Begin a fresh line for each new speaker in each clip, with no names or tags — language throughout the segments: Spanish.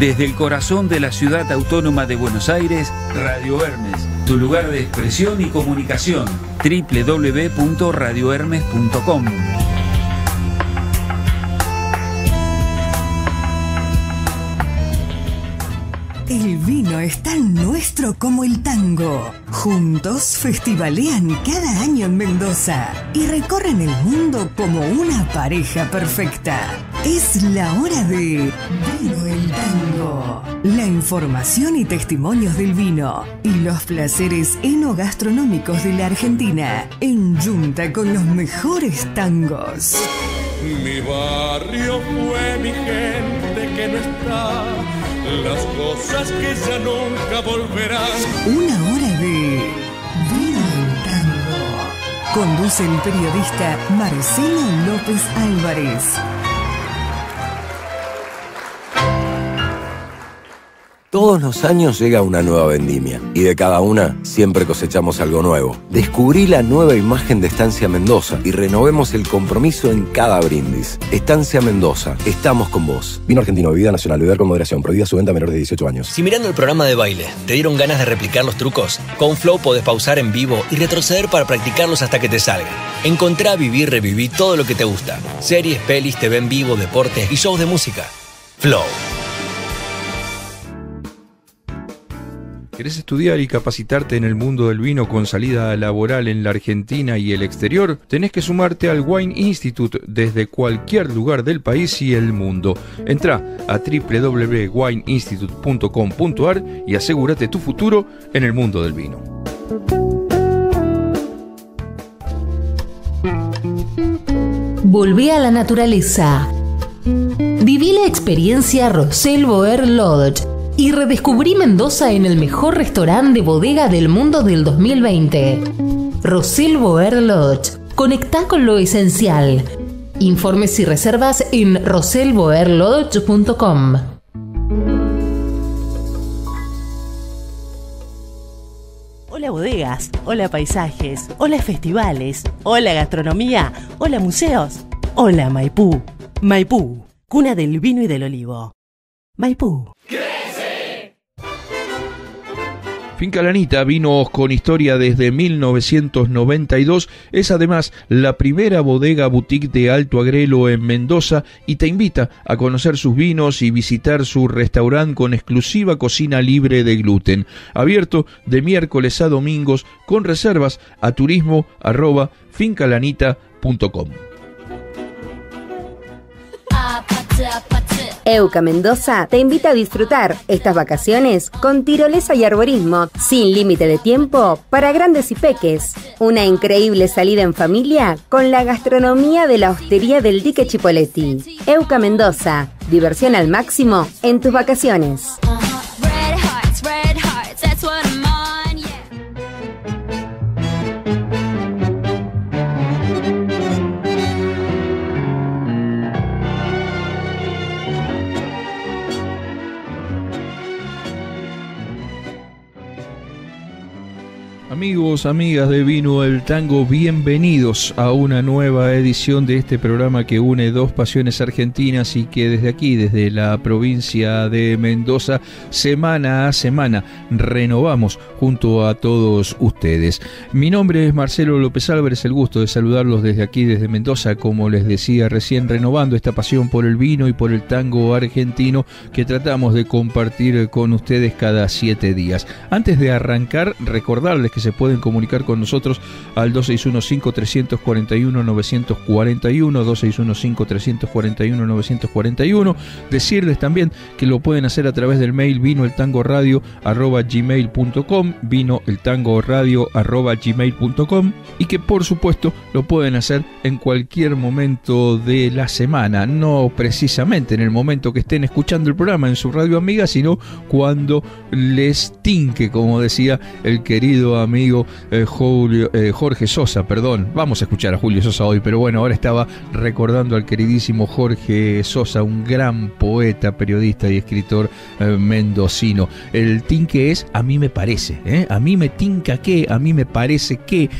Desde el corazón de la ciudad autónoma de Buenos Aires, Radio Hermes, tu lugar de expresión y comunicación. www.radiohermes.com.
El vino es tan nuestro como el tango. Juntos festivalean cada año en Mendoza y recorren el mundo como una pareja perfecta. Es la hora de Vino el Tango. La información y testimonios del vino y los placeres enogastronómicos de la Argentina en yunta con los mejores tangos.
Mi barrio fue mi gente que no está, las cosas que ya nunca volverán.
Una hora de Vino el Tango. Conduce el periodista Marcelo López Álvarez.
Todos los años llega una nueva vendimia y de cada una siempre cosechamos algo nuevo. Descubrí la nueva imagen de Estancia Mendoza y renovemos el compromiso en cada brindis. Estancia Mendoza, estamos con vos. Vino argentino, bebida nacional, beber con moderación, prohibida su venta a menores de 18 años.
Si mirando el programa de baile te dieron ganas de replicar los trucos, con Flow podés pausar en vivo y retroceder para practicarlos hasta que te salgan. Encontrá, vivir, reviví todo lo que te gusta. Series, pelis, TV en vivo, deportes y shows de música. Flow.
¿Querés estudiar y capacitarte en el mundo del vino con salida laboral en la Argentina y el exterior? Tenés que sumarte al Wine Institute desde cualquier lugar del país y el mundo. Entrá a www.wineinstitute.com.ar y asegúrate tu futuro en el mundo del vino.
Volvé a la naturaleza. Viví la experiencia Rosel Boer Lodge y redescubrí Mendoza en el mejor restaurante de bodega del mundo del 2020. Rosel Boer Lodge. Conectá con lo esencial. Informes y reservas en roselboerlodge.com.
Hola bodegas, hola paisajes, hola festivales, hola gastronomía, hola museos, hola Maipú. Maipú, cuna del vino y del olivo. Maipú.
Finca Lanita, vinos con historia desde 1992, es además la primera bodega boutique de Alto Agrelo en Mendoza y te invita a conocer sus vinos y visitar su restaurante con exclusiva cocina libre de gluten. Abierto de miércoles a domingos con reservas a turismo@fincalanita.com.
Euca Mendoza te invita a disfrutar estas vacaciones con tirolesa y arborismo sin límite de tiempo para grandes y peques. Una increíble salida en familia con la gastronomía de la hostería del Dique Chipoleti. Euca Mendoza, diversión al máximo en tus vacaciones.
Amigos, amigas de Vino el Tango, bienvenidos a una nueva edición de este programa que une dos pasiones argentinas y que desde aquí, desde la provincia de Mendoza, semana a semana renovamos junto a todos ustedes. Mi nombre es Marcelo López Álvarez, el gusto de saludarlos desde aquí, desde Mendoza, como les decía recién, renovando esta pasión por el vino y por el tango argentino que tratamos de compartir con ustedes cada 7 días. Antes de arrancar, recordarles que se pueden comunicar con nosotros al 261-5341-941, 261-5341-941. Decirles también que lo pueden hacer a través del mail vinoeltangoradio@gmail.com, vinoeltangoradio@gmail.com, y que por supuesto lo pueden hacer en cualquier momento de la semana, no precisamente en el momento que estén escuchando el programa en su radio amiga, sino cuando les tinque, como decía el querido amigo amigo Jorge Sosa, perdón. Vamos a escuchar a Julio Sosa hoy, pero bueno, ahora estaba recordando al queridísimo Jorge Sosa, un gran poeta, periodista y escritor mendocino. El tinque es a mí me parece, a mí me tinca que, a mí me parece que.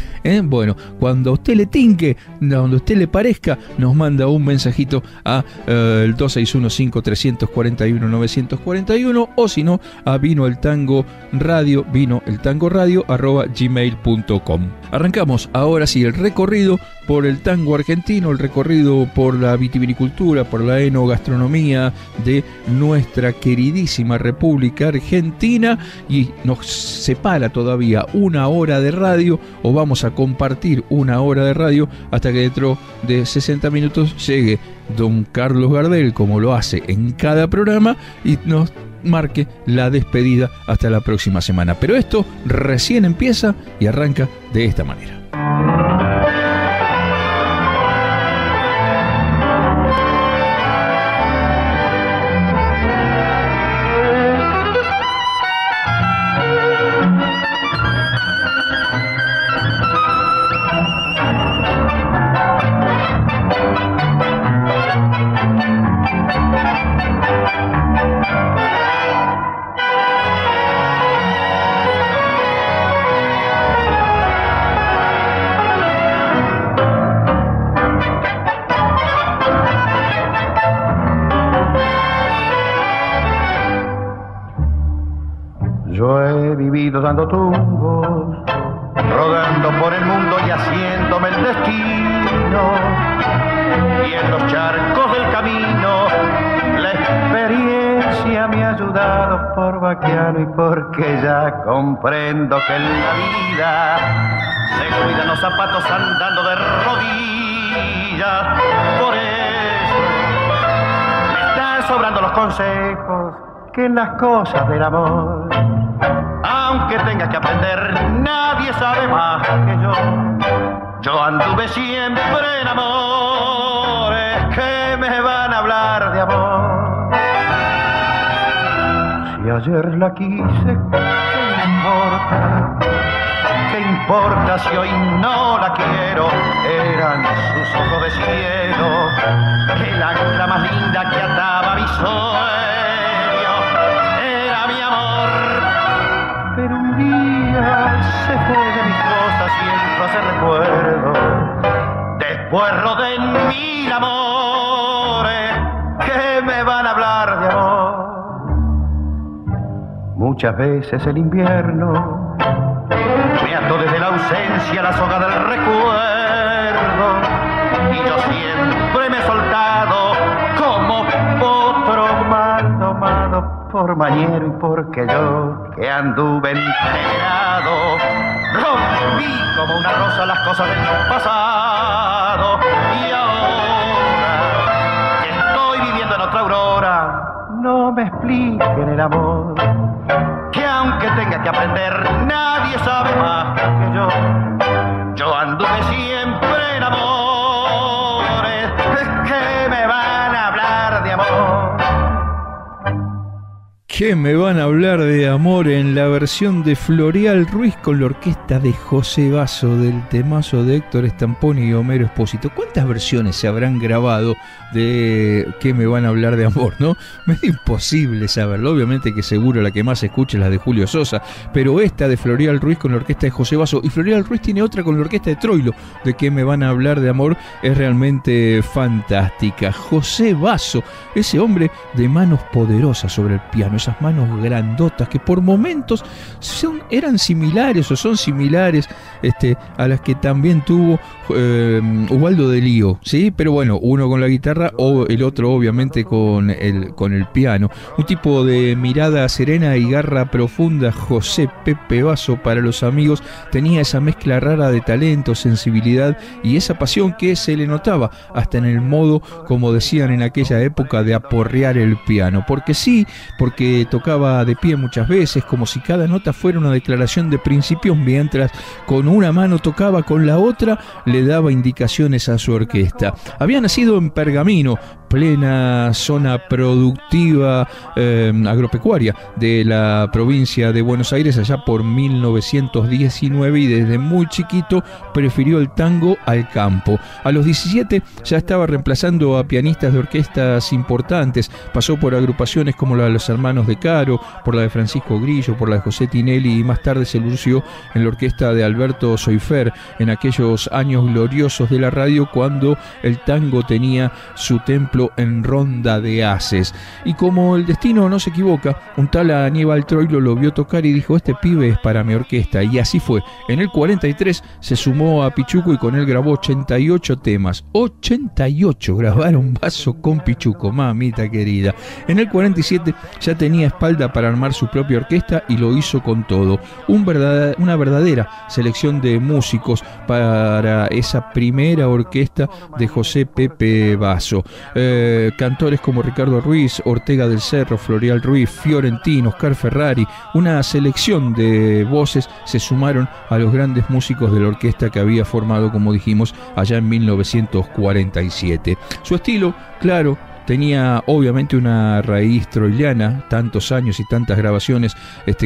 Bueno, cuando a usted le tinque, cuando a usted le parezca, nos manda un mensajito a el 261-5341-941, o si no, a vinoeltangoradio@gmail.com. Arrancamos ahora sí el recorrido por el tango argentino, el recorrido por la vitivinicultura, por la enogastronomía de nuestra queridísima República Argentina, y nos separa todavía una hora de radio, o vamos a compartir una hora de radio hasta que dentro de 60 minutos llegue don Carlos Gardel, como lo hace en cada programa, y nos marque la despedida hasta la próxima semana. Pero esto recién empieza y arranca de esta manera.
Dando tumbos, rodando por el mundo y haciéndome el destino, y en los charcos del camino la experiencia me ha ayudado por vaquiano, y porque ya comprendo que en la vida se cuidan los zapatos andando de rodillas. Por eso me están sobrando los consejos que en las cosas del amor, aunque tenga que aprender, nadie sabe más que yo. Yo anduve siempre en amores que me van a hablar de amor. Si ayer la quise, ¿qué importa? ¿Qué importa si hoy no la quiero? Eran sus ojos de cielo, el ancla más linda que ataba mi sueño. Era mi amor. Pero un día se fue de mis cosas y entró a hacer recuerdo. Después rodé en mil amores que me van a hablar de amor. Muchas veces el invierno me ató desde la ausencia la soga del recuerdo, y yo siempre me he soltado como potro mal domado por mañero, y porque yo que anduve enterado rompí como una rosa las cosas del pasado, y ahora que estoy viviendo en otra aurora, no me expliquen el amor, que aunque tenga que aprender, nadie sabe más que yo. Yo anduve siempre en amores que me van a hablar de amor.
¿Qué me van a hablar de amor? En la versión de Floreal Ruiz con la orquesta de José Basso del temazo de Héctor Stamponi y Homero Espósito. ¿Cuántas versiones se habrán grabado de ¿Qué me van a hablar de amor? ¿No? Me es imposible saberlo. Obviamente que seguro la que más se escucha es la de Julio Sosa, pero esta de Floreal Ruiz con la orquesta de José Basso, y Floreal Ruiz tiene otra con la orquesta de Troilo, de ¿Qué me van a hablar de amor? Es realmente fantástica. José Basso, ese hombre de manos poderosas sobre el piano, esas manos grandotas que por momentos eran similares o son similares a las que también tuvo Ubaldo de Lío, ¿sí? Pero bueno, uno con la guitarra o el otro obviamente con el piano. Un tipo de mirada serena y garra profunda. José Pepe Basso, para los amigos, tenía esa mezcla rara de talento, sensibilidad y esa pasión que se le notaba hasta en el modo, como decían en aquella época, de aporrear el piano. Porque sí, porque tocaba de pie muchas veces, como si cada nota fuera una declaración de principios, mientras con una mano tocaba, con la otra le daba indicaciones a su orquesta. Había nacido en Pergamino, plena zona productiva agropecuaria de la provincia de Buenos Aires allá por 1919 y desde muy chiquito prefirió el tango al campo. A los 17 ya estaba reemplazando a pianistas de orquestas importantes, pasó por agrupaciones como la de los Hermanos de Caro, por la de Francisco Grillo, por la de José Tinelli y más tarde se lució en la orquesta de Alberto Soifer en aquellos años gloriosos de la radio cuando el tango tenía su templo en Ronda de Haces. Y como el destino no se equivoca, un tal Aníbal Troilo lo vio tocar y dijo: este pibe es para mi orquesta, y así fue. En el 43 se sumó a Pichuco y con él grabó 88 temas. 88 grabaron Vaso con Pichuco, mamita querida. En el 47 ya tenía espalda para armar su propia orquesta y lo hizo con todo. Una verdadera selección de músicos para esa primera orquesta de José Pepe Vaso. Cantores como Ricardo Ruiz, Ortega del Cerro, Florial Ruiz, Fiorentino, Oscar Ferrari, una selección de voces se sumaron a los grandes músicos de la orquesta que había formado, como dijimos, allá en 1947. Su estilo, claro, tenía obviamente una raíz troiliana, tantos años y tantas grabaciones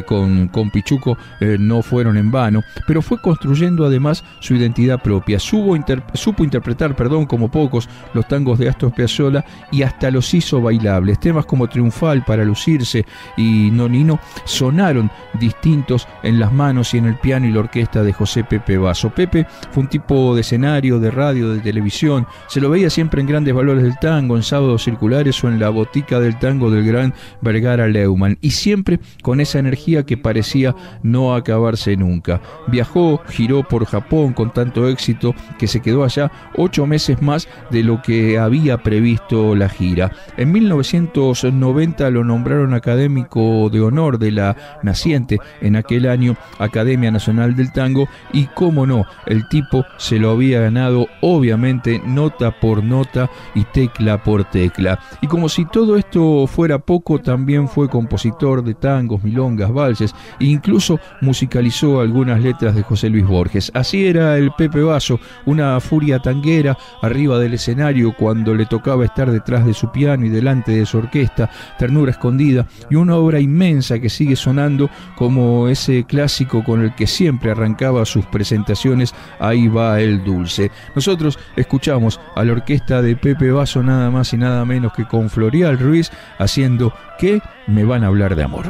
con Pichuco no fueron en vano, pero fue construyendo además su identidad propia. Supo interpretar, como pocos, los tangos de Astor Piazzolla y hasta los hizo bailables. Temas como Triunfal, Para lucirse y Nonino sonaron distintos en las manos y en el piano y la orquesta de José Pepe Vaso. Pepe fue un tipo de escenario, de radio, de televisión. Se lo veía siempre en Grandes Valores del Tango, en Sábados Circulares o en La Botica del Tango del gran Vergara Leumann, y siempre con esa energía que parecía no acabarse nunca. Viajó, giró por Japón con tanto éxito que se quedó allá 8 meses más de lo que había previsto la gira. En 1990 lo nombraron académico de honor de la naciente en aquel año Academia Nacional del Tango, y cómo no, el tipo se lo había ganado obviamente nota por nota y tecla por tecla. Y como si todo esto fuera poco, también fue compositor de tangos, milongas, valses e incluso musicalizó algunas letras de José Luis Borges. Así era el Pepe Vaso, una furia tanguera arriba del escenario cuando le tocaba estar detrás de su piano y delante de su orquesta, Ternura Escondida, y una obra inmensa que sigue sonando como ese clásico con el que siempre arrancaba sus presentaciones, Ahí va el dulce. Nosotros escuchamos a la orquesta de Pepe Vaso nada más y nada menos que con Florial Ruiz haciendo ¿Qué me van a hablar de amor?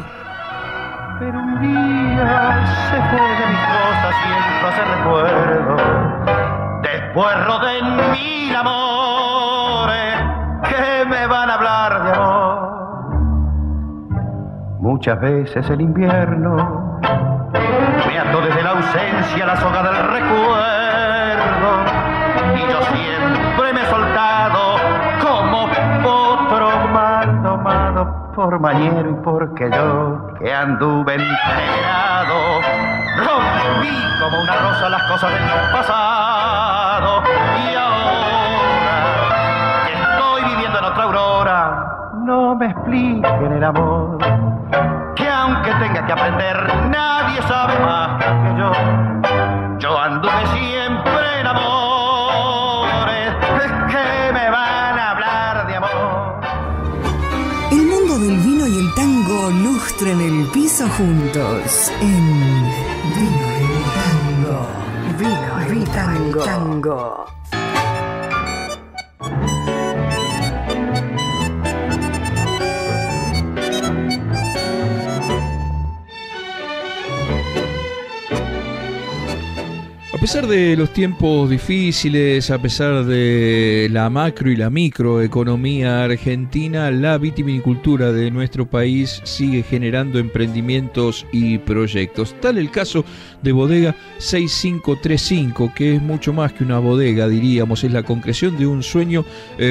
Pero un día se fue de mis cosas y entró a ese recuerdo. Después rodé en mil amores que me van a hablar de amor. Muchas veces el invierno me ató desde la ausencia la soga del recuerdo, y yo siempre me he soltado como potro mal domado por mañero, y porque yo que anduve enterado rompí como una rosa las cosas del pasado, y ahora que estoy viviendo en otra aurora no me expliquen el amor, que aunque tenga que aprender nadie sabe más que yo anduve siempre en amores que me van a hablar de amor.
El mundo del vino y el tango lustran el piso juntos en Vino y Tango.
A pesar de los tiempos difíciles, a pesar de la macro y la microeconomía argentina, la vitivinicultura de nuestro país sigue generando emprendimientos y proyectos. Tal el caso de Bodega 6535, que es mucho más que una bodega, diríamos, es la concreción de un sueño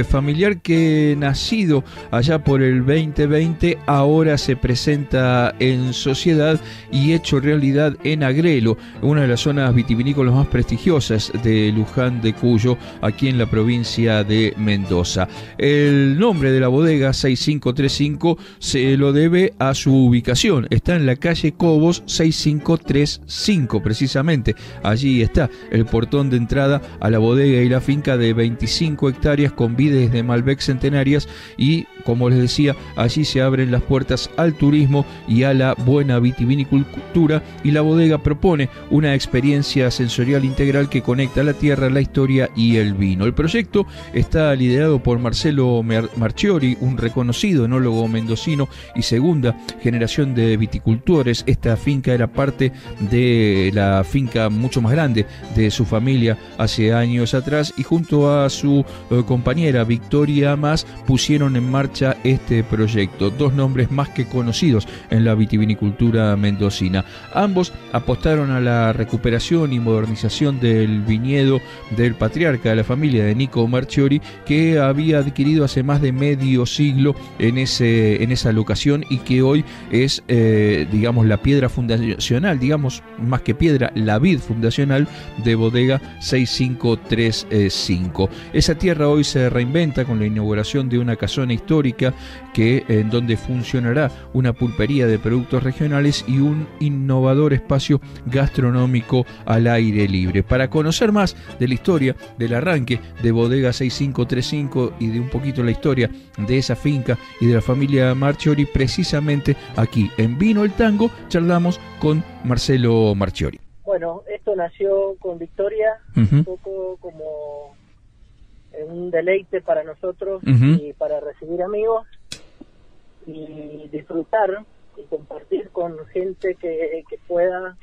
familiar que, nacido allá por el 2020, ahora se presenta en sociedad y hecho realidad en Agrelo, una de las zonas vitivinícolas más más prestigiosas de Luján de Cuyo, aquí en la provincia de Mendoza. El nombre de la bodega 6535 se lo debe a su ubicación. Está en la calle Cobos 6535, precisamente. Allí está el portón de entrada a la bodega y la finca de 25 hectáreas con vides de Malbec centenarias y, como les decía, allí se abren las puertas al turismo y a la buena vitivinicultura, y la bodega propone una experiencia sensorial integral que conecta la tierra, la historia y el vino. El proyecto está liderado por Marcelo Marchiori, un reconocido enólogo mendocino y segunda generación de viticultores. Esta finca era parte de la finca mucho más grande de su familia hace años atrás, y junto a su compañera Victoria Mas pusieron en marcha este proyecto. Dos nombres más que conocidos en la vitivinicultura mendocina. Ambos apostaron a la recuperación y modernización del viñedo del patriarca de la familia, de Nico Marchiori, que había adquirido hace más de medio siglo en esa locación y que hoy es, digamos, la piedra fundacional, digamos, más que piedra, la vid fundacional de Bodega 6535. Esa tierra hoy se reinventa con la inauguración de una casona histórica en donde funcionará una pulpería de productos regionales y un innovador espacio gastronómico al aire libre. Para conocer más de la historia del arranque de Bodega 6535 y de un poquito la historia de esa finca y de la familia Marchiori, precisamente aquí en Vino el Tango charlamos con Marcelo Marchiori.
Bueno, esto nació con Victoria, un poco como un deleite para nosotros y para recibir amigos y disfrutar y compartir con gente que pueda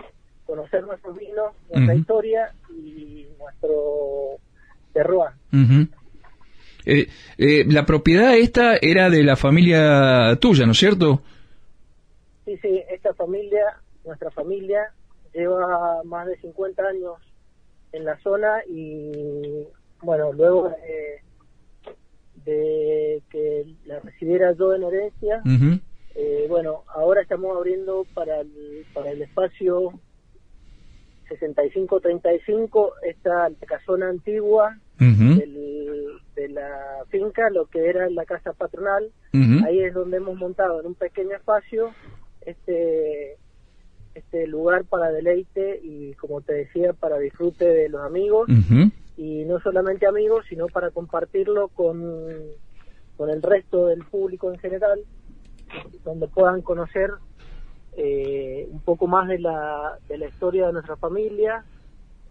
conocer nuestros vinos, nuestra historia y nuestro terroir.
La propiedad esta era de la familia tuya, ¿no es cierto?
Sí, esta familia, nuestra familia, lleva más de 50 años en la zona y, bueno, luego de que la recibiera yo en herencia, bueno, ahora estamos abriendo para el espacio 6535, esta la casona antigua de la finca, lo que era la casa patronal. Ahí es donde hemos montado en un pequeño espacio este lugar para deleite y, como te decía, para disfrute de los amigos, y no solamente amigos, sino para compartirlo con el resto del público en general, donde puedan conocer un poco más de la historia de nuestra familia,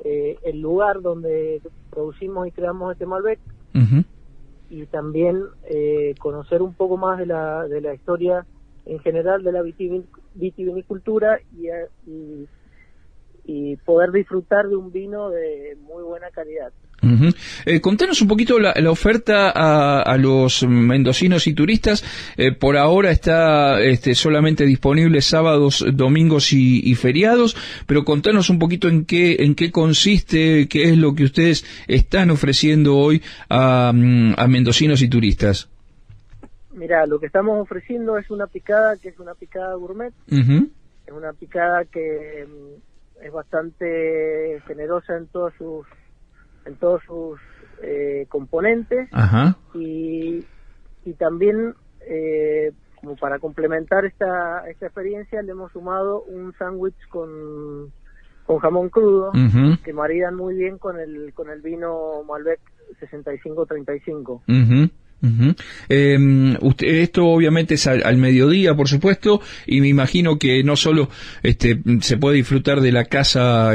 el lugar donde producimos y creamos este Malbec, y también conocer un poco más de la historia en general de la vitivinicultura y poder disfrutar de un vino de muy buena calidad.
Contanos un poquito la oferta a los mendocinos y turistas. Por ahora está solamente disponible sábados, domingos y feriados, pero contanos un poquito en qué consiste, qué es lo que ustedes están ofreciendo hoy a mendocinos y turistas.
Mira, lo que estamos ofreciendo es una picada que es una picada gourmet. Es una picada que es bastante generosa en todos sus componentes. Y también como para complementar esta experiencia le hemos sumado un sándwich con jamón crudo, que maridan muy bien con el vino Malbec 6535.
Esto obviamente es al mediodía, por supuesto, y me imagino que no solo se puede disfrutar de la casa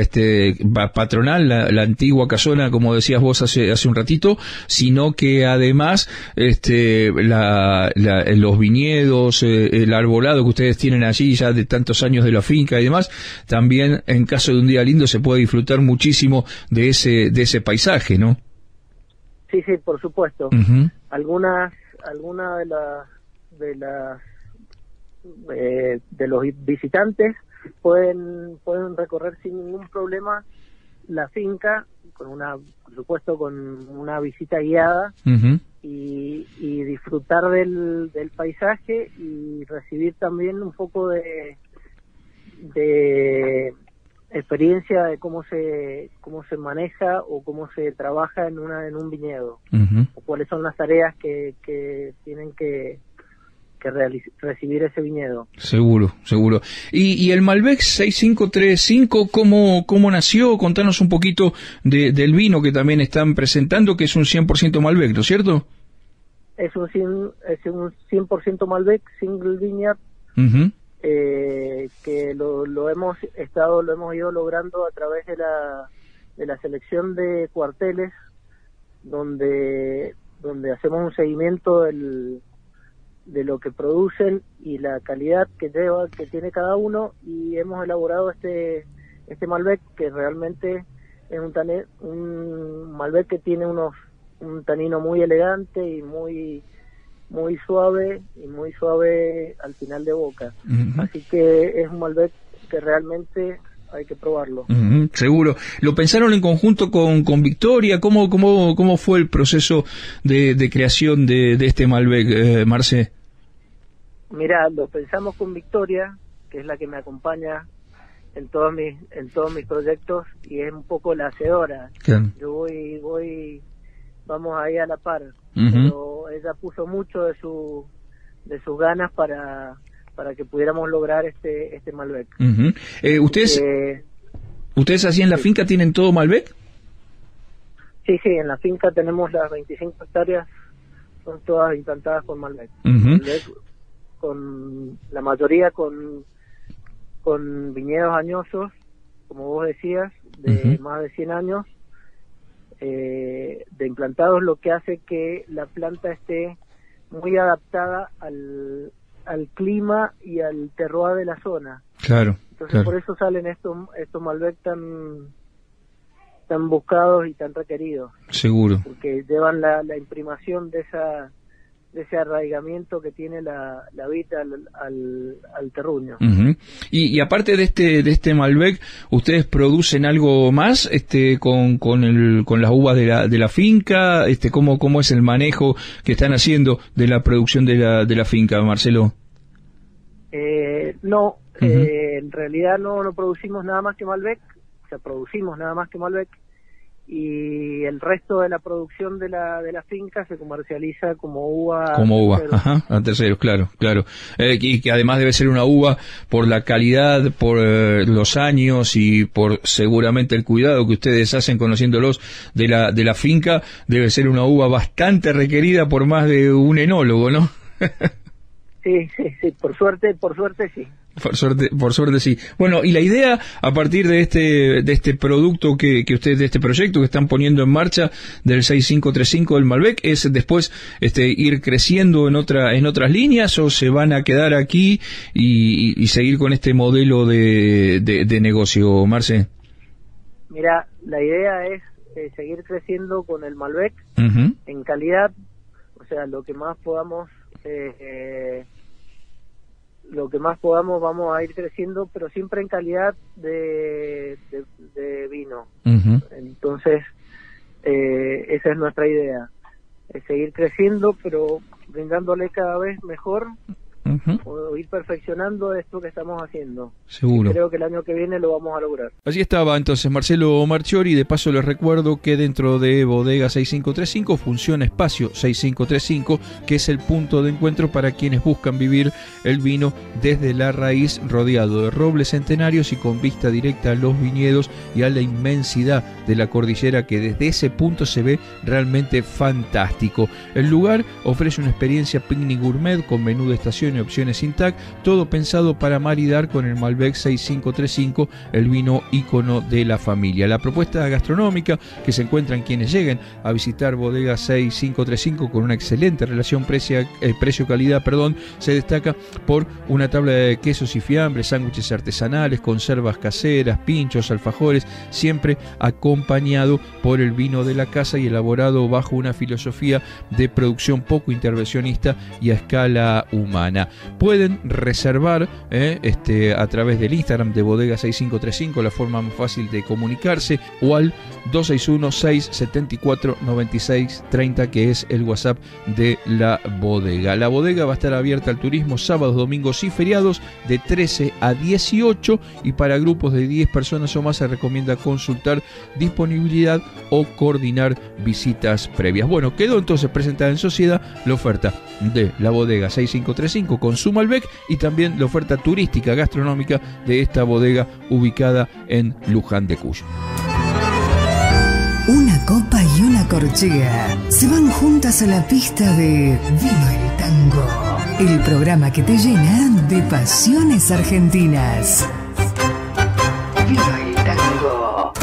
patronal, la antigua casona, como decías vos hace un ratito, sino que además los viñedos, el arbolado que ustedes tienen allí ya de tantos años de la finca y demás, también en caso de un día lindo se puede disfrutar muchísimo de ese paisaje, ¿no?
Sí, por supuesto. Algunas de los visitantes pueden recorrer sin ningún problema la finca por supuesto con una visita guiada y disfrutar del paisaje y recibir también un poco de experiencia de cómo se maneja o cómo se trabaja en un viñedo, o cuáles son las tareas que tienen que recibir ese viñedo.
Seguro. Y el Malbec 6535, ¿cómo nació? Contanos un poquito del vino que también están presentando, que es un 100% Malbec, ¿no es cierto?
Es un 100% Malbec, single vineyard, que lo hemos ido logrando a través de la selección de cuarteles, donde hacemos un seguimiento de lo que producen y la calidad que tiene cada uno, y hemos elaborado este Malbec, que realmente es un Malbec que tiene un tanino muy elegante y muy suave al final de boca. Así que es un Malbec que realmente hay que probarlo.
Seguro. ¿Lo pensaron en conjunto con Victoria? ¿Cómo fue el proceso de creación de este Malbec, Marce?
Mira, lo pensamos con Victoria, que es la que me acompaña en todos mis proyectos, y es un poco la hacedora.
Claro.
Yo vamos ahí a la par, pero ella puso mucho de sus ganas para que pudiéramos lograr este Malbec.
¿Ustedes así en la finca tienen todo Malbec?
Sí, en la finca tenemos las 25 hectáreas, son todas implantadas con Malbec. Con la mayoría con viñedos añosos, como vos decías, de más de 100 años de implantados, lo que hace que la planta esté muy adaptada al clima y al terroir de la zona.
Claro.
Entonces por eso salen estos Malbec tan buscados y tan requeridos.
Seguro.
Porque llevan la imprimación de ese arraigamiento que tiene la vid al terruño.
Y aparte de este Malbec, ¿ustedes producen algo más con las uvas de la finca? ¿Cómo es el manejo que están haciendo de la producción de la finca, Marcelo?
No, en realidad no producimos nada más que Malbec, producimos nada más que Malbec, y el resto de la producción de la finca se comercializa como uva.
A terceros, claro. Y que además debe ser una uva por la calidad, por los años y por seguramente el cuidado que ustedes hacen conociéndolos de la finca, debe ser una uva bastante requerida por más de un enólogo, ¿no?
Sí, por suerte sí.
Por suerte sí. Bueno, y la idea a partir de este producto que ustedes, de este proyecto que están poniendo en marcha del 6535 del Malbec, es después ir creciendo en otras líneas, o se van a quedar aquí y seguir con este modelo de negocio, Marce.
Mira, la idea es seguir creciendo con el Malbec en calidad, o sea, lo que más podamos vamos a ir creciendo, pero siempre en calidad de vino. Entonces esa es nuestra idea, es seguir creciendo, pero brindándole cada vez mejor, o ir perfeccionando esto que estamos haciendo.
Seguro.
Y creo que el año que viene lo vamos a lograr.
Allí estaba entonces Marcelo Marchiori. De paso les recuerdo que dentro de Bodega 6535 funciona Espacio 6535, que es el punto de encuentro para quienes buscan vivir el vino desde la raíz, rodeado de robles centenarios y con vista directa a los viñedos y a la inmensidad de la cordillera, que desde ese punto se ve realmente fantástico. El lugar ofrece una experiencia picnic gourmet con menú de estación y opciones sin TAC, todo pensado para maridar con el Malbec 6535, el vino ícono de la familia. La propuesta gastronómica que se encuentran quienes lleguen a visitar Bodega 6535 con una excelente relación precio-calidad, se destaca por una tabla de quesos y fiambres, sándwiches artesanales, conservas caseras, pinchos, alfajores, siempre acompañado por el vino de la casa y elaborado bajo una filosofía de producción poco intervencionista y a escala humana. Argentina. Pueden reservar a través del Instagram de Bodega 6535, la forma más fácil de comunicarse, o al 261-674-9630, que es el WhatsApp de la bodega. La bodega va a estar abierta al turismo sábados, domingos y feriados de 13 a 18, y para grupos de 10 personas o más se recomienda consultar disponibilidad o coordinar visitas previas. Bueno, quedó entonces presentada en sociedad la oferta de la Bodega 6535 con su Malbec y también la oferta turística gastronómica de esta bodega ubicada en Luján de Cuyo.
Una copa y una corchea se van juntas a la pista de Vino el Tango, el programa que te llena de pasiones argentinas. Vino el Tango.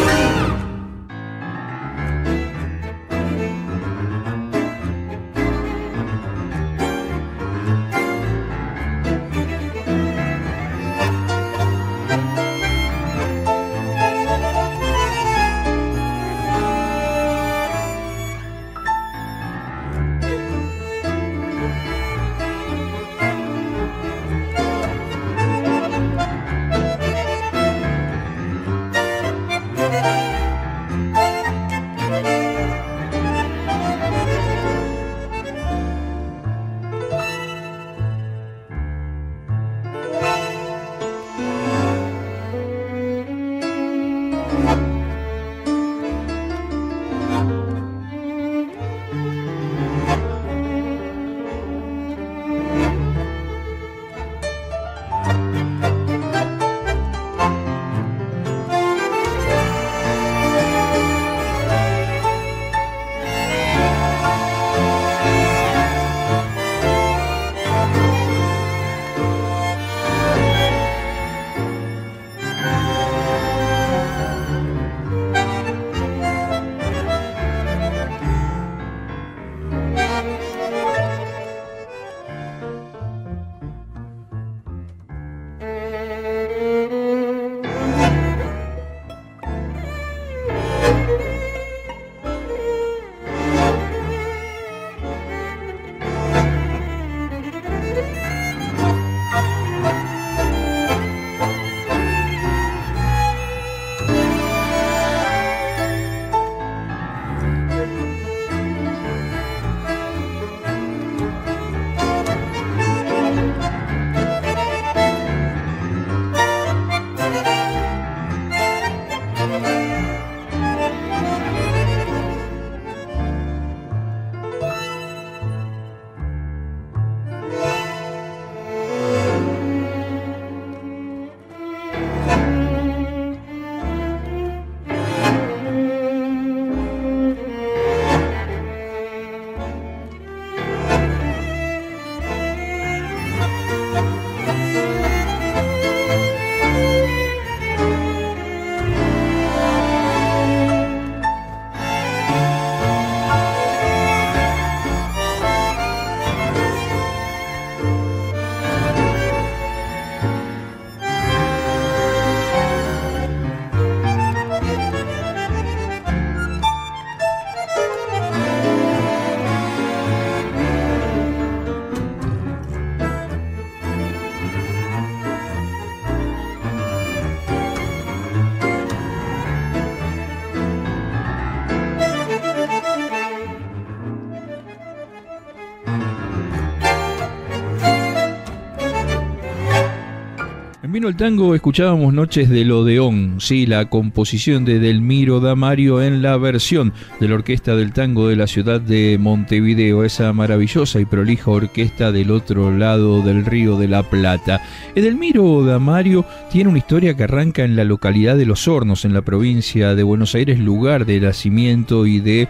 En Vino el Tango escuchábamos Noches del Odeón, sí, la composición de Delmiro Damario en la versión de la Orquesta del Tango de la ciudad de Montevideo, esa maravillosa y prolija orquesta del otro lado del Río de la Plata. Edelmiro Damario tiene una historia que arranca en la localidad de Los Hornos, en la provincia de Buenos Aires, lugar de nacimiento y de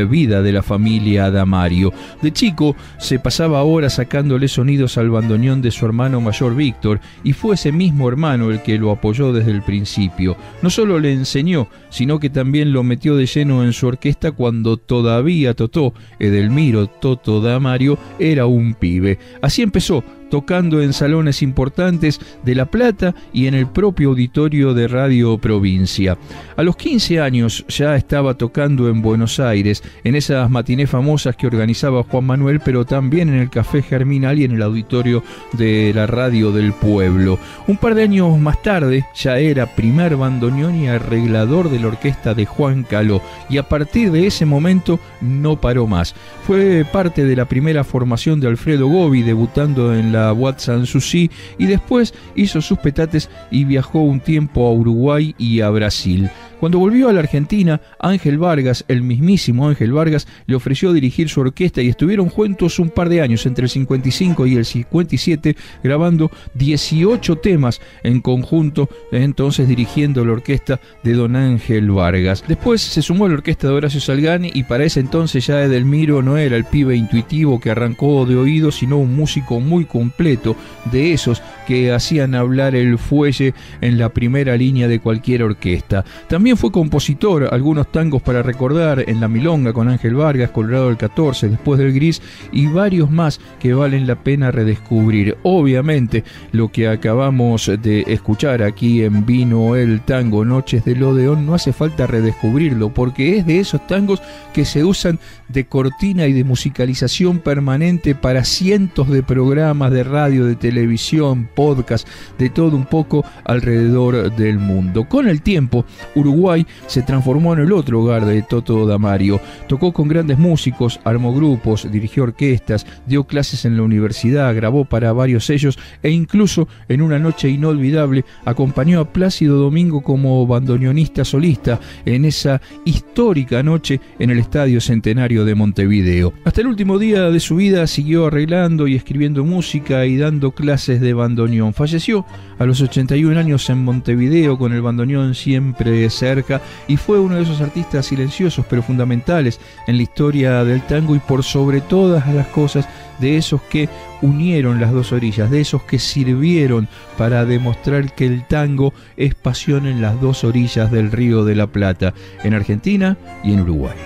vida de la familia Damario. De chico se pasaba horas sacándole sonidos al bandoneón de su hermano mayor Víctor, y fue ese mismo hermano el que lo apoyó desde el principio. No solo le enseñó, sino que también lo metió de lleno en su orquesta cuando todavía Totó, Edelmiro Toto Damario, era un pibe. Así empezó tocando en salones importantes de La Plata y en el propio auditorio de Radio Provincia. A los 15 años ya estaba tocando en Buenos Aires, en esas matinés famosas que organizaba Juan Manuel, pero también en el Café Germinal y en el auditorio de la Radio del Pueblo. Un par de años más tarde ya era primer bandoneón y arreglador de la orquesta de Juan Caló, y a partir de ese momento no paró más. Fue parte de la primera formación de Alfredo Gobi, debutando en la Boîte Sanssouci, y después hizo sus petates y viajó un tiempo a Uruguay y a Brasil. Cuando volvió a la Argentina, Ángel Vargas, el mismísimo Ángel Vargas, le ofreció dirigir su orquesta y estuvieron juntos un par de años, entre el 55 y el 57, grabando 18 temas en conjunto, entonces dirigiendo la orquesta de don Ángel Vargas. Después se sumó a la orquesta de Horacio Salgani y para ese entonces ya Edelmiro no era el pibe intuitivo que arrancó de oído, sino un músico muy completo, de esos que hacían hablar el fuelle en la primera línea de cualquier orquesta. También fue compositor, algunos tangos para recordar, en La Milonga con Ángel Vargas, Colorado del 14, Después del Gris, y varios más que valen la pena redescubrir. Obviamente, lo que acabamos de escuchar aquí en Vino el Tango, Noches del Odeón, no hace falta redescubrirlo, porque es de esos tangos que se usan de cortina y de musicalización permanente para cientos de programas de radio, de televisión, podcast, de todo un poco alrededor del mundo. Con el tiempo, Uruguay se transformó en el otro hogar de Toto Damario. Tocó con grandes músicos, armó grupos, dirigió orquestas, dio clases en la universidad, grabó para varios sellos e incluso en una noche inolvidable acompañó a Plácido Domingo como bandoneonista solista en esa histórica noche en el Estadio Centenario de Montevideo. Hasta el último día de su vida siguió arreglando y escribiendo música y dando clases de bandoneón. Falleció a los 81 años en Montevideo con el bandoneón siempre cerca, y fue uno de esos artistas silenciosos pero fundamentales en la historia del tango, y por sobre todas las cosas de esos que unieron las dos orillas, de esos que sirvieron para demostrar que el tango es pasión en las dos orillas del Río de la Plata, en Argentina y en Uruguay.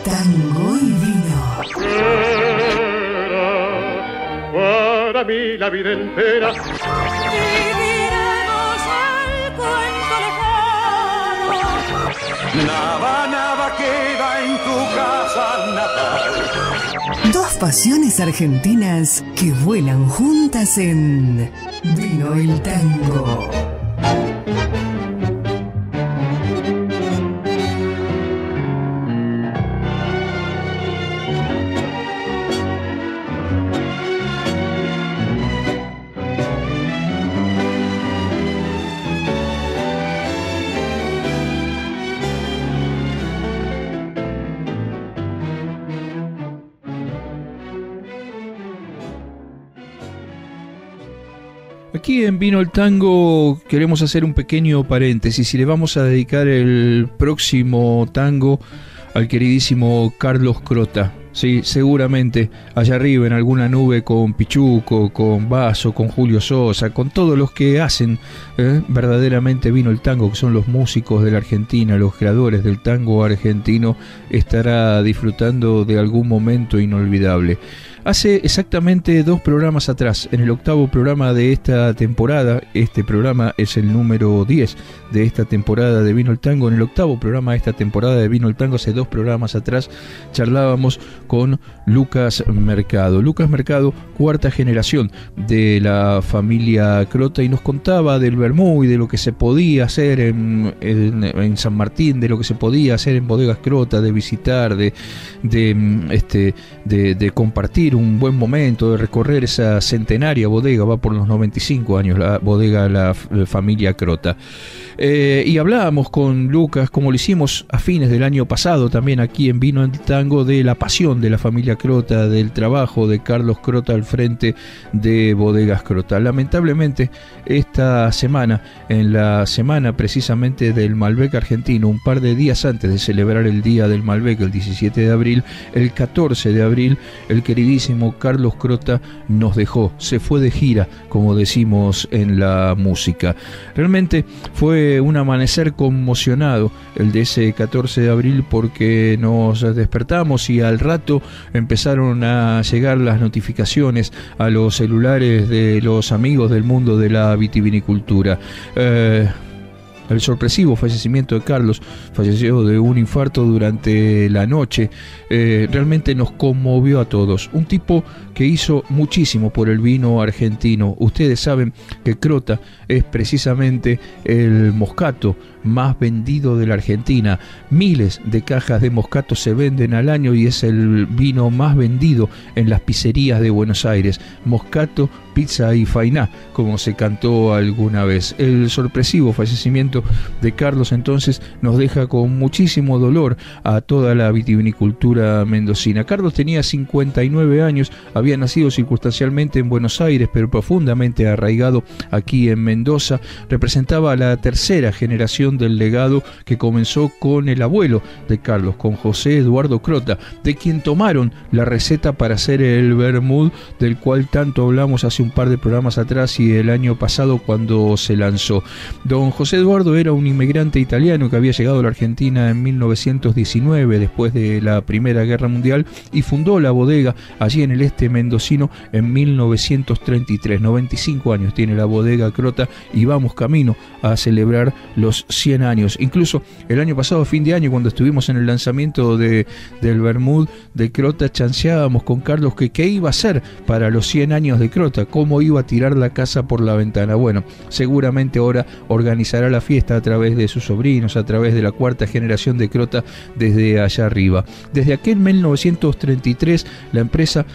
Tango y vino.
Para mí la vida entera.
Viviremos el cuento lejano.
Nada queda en tu casa natal.
Dos pasiones argentinas que vuelan juntas en Vino el Tango.
Aquí en Vino el Tango queremos hacer un pequeño paréntesis y le vamos a dedicar el próximo tango al queridísimo Carlos Crota. Sí, seguramente allá arriba en alguna nube con Pichuco, con Basso, con Julio Sosa, con todos los que hacen verdaderamente Vino el Tango, que son los músicos de la Argentina, los creadores del tango argentino, estará disfrutando de algún momento inolvidable. Hace exactamente 2 programas atrás, en el 8º programa de esta temporada, este programa es el número 10 de esta temporada de Vino el Tango, en el 8º programa de esta temporada de Vino el Tango, hace 2 programas atrás, charlábamos con Lucas Mercado. Lucas Mercado, 4ª generación de la familia Crota, y nos contaba del vermú y de lo que se podía hacer en San Martín, de lo que se podía hacer en bodegas Crota, de visitar, de compartir un buen momento, de recorrer esa centenaria bodega, va por los 95 años la bodega la familia Crota. Y hablábamos con Lucas, como lo hicimos a fines del año pasado también aquí en Vino el Tango, de la pasión de la familia Crota, del trabajo de Carlos Crota al frente de Bodegas Crota. Lamentablemente esta semana, en la semana precisamente del Malbec argentino, un par de días antes de celebrar el Día del Malbec, el 17 de abril, el 14 de abril, el queridísimo Carlos Crota nos dejó, se fue de gira, como decimos en la música. Realmente fue un amanecer conmocionado el de ese 14 de abril, porque nos despertamos y al rato empezaron a llegar las notificaciones a los celulares de los amigos del mundo de la vitivinicultura. El sorpresivo fallecimiento de Carlos, falleció de un infarto durante la noche, realmente nos conmovió a todos. Un tipo que hizo muchísimo por el vino argentino. Ustedes saben que Crota es precisamente el moscato más vendido de la Argentina. Miles de cajas de moscato se venden al año y es el vino más vendido en las pizzerías de Buenos Aires. Moscato, pizza y fainá, como se cantó alguna vez. El sorpresivo fallecimiento de Carlos entonces nos deja con muchísimo dolor a toda la vitivinicultura mendocina. Carlos tenía 59 años, había nacido circunstancialmente en Buenos Aires, pero profundamente arraigado aquí en Mendoza. Representaba a la 3ª generación del legado que comenzó con el abuelo de Carlos, con José Eduardo Crota, de quien tomaron la receta para hacer el vermut, del cual tanto hablamos hace un par de programas atrás y el año pasado cuando se lanzó. Don José Eduardo era un inmigrante italiano que había llegado a la Argentina en 1919, después de la Primera Guerra Mundial, y fundó la bodega allí en el este mendocino en 1933. 95 años tiene la bodega Crota y vamos camino a celebrar los 100 años. Incluso el año pasado, a fin de año, cuando estuvimos en el lanzamiento del vermut de Crota, chanceábamos con Carlos que qué iba a hacer para los 100 años de Crota, cómo iba a tirar la casa por la ventana. Bueno, seguramente ahora organizará la fiesta a través de sus sobrinos, a través de la 4ª generación de Crota desde allá arriba. Desde aquel 1933 la empresa